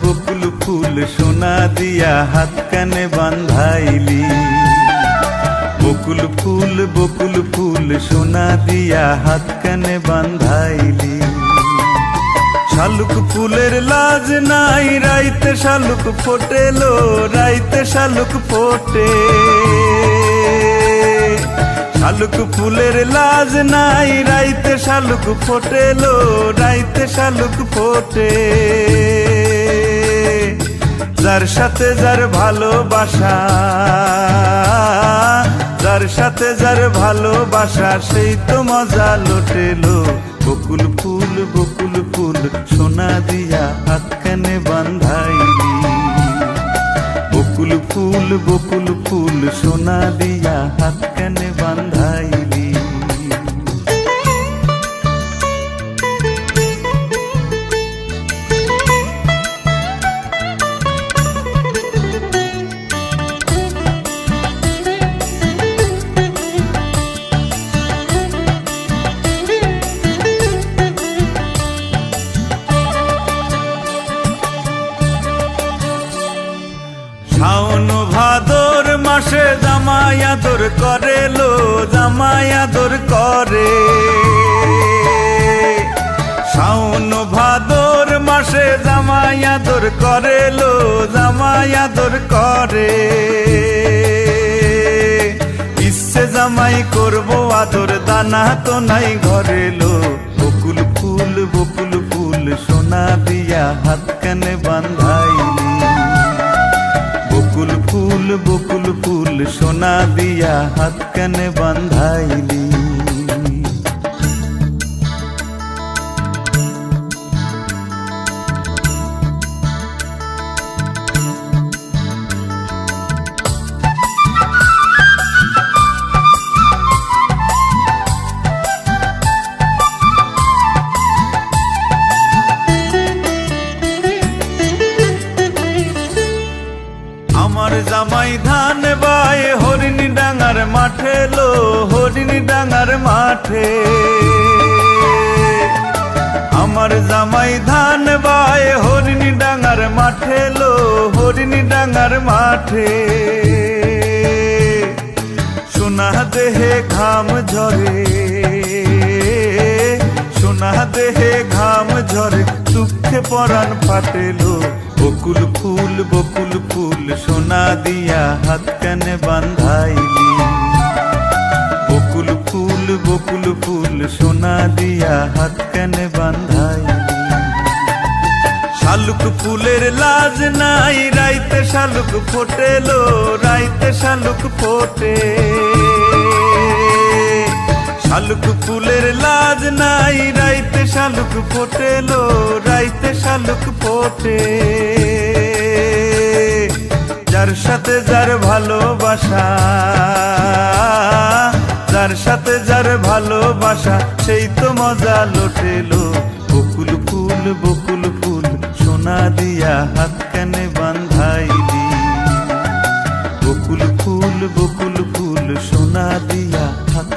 বকুল ফুল সোনা দিয়া হাত কানে বান্ধাইলি। বকুল ফুল সোনা দিয়া হাত কানে বান্ধাইলি। শালুক ফুলের লাজ নাই রাইতে শালুক ফোটেলো, রাইতে শালুক ফোটে। শালুক ফুলের লাজ নাই রাইতে শালুক ফোটেলো, রাইতে শালুক ফোটে। যার সাথে যার ভালোবাসা, যার সাথে যার ভালোবাসা সেই তো মজা লুটেলো। বকুল ফুল সোনা দিয়া হাত কানে বান্ধাইলি। বকুল ফুল সোনা দিয়া হাত কানে বান্ধাইলি। শাওন ভাদর মাসে জামাই আদর করে লো, জামাই আদর করে। শাওন ভাদর মাসে জামাই আদর করে লো, জামাই আদর করে। ইচ্ছে জামাই করবো আদর দানা তো নাই ঘরে লো। বকুল ফুল সোনা দিয়া হাত কানে বান্ধাইলি। বকুল ফুল সোনা দিয়া হাত কানে বান্ধাইলি। আমার জামাই ধান বায় হরিণী ডাঙার মাঠে লো, হরিণী ডাঙার মাঠে। আমার জামাই ধান বায় হরিণী ডাঙার মাঠে লো, হরিণী ডাঙার মাঠে। সোনা দেহে ঘাম ঝরে, সোনা দেহে ঘাম ঝরে, দুঃখে পরাণ ফাটেলো। বকুল ফুল সোনা দিয়া হাত কানে বান্ধাইলি। বকুল ফুল সোনা দিয়া হাত কানে বান্ধাইলি। শালুক ফুলের লাজ নাই রাইতে শালুক ফোটেলো, রাইতে শালুক ফোটে। শালুক ফুলের লাজ নাই রাইতে শালুক ফোটেলো, রাইতে শালুক ফোটে। যার সাথে যার ভালোবাসা, যার সাথে যার ভালোবাসা সেই তো মজা লুটেলো। বকুল ফুল সোনা দিয়া হাত কানে বান্ধাইলি। বকুল ফুল সোনা দিয়া হাত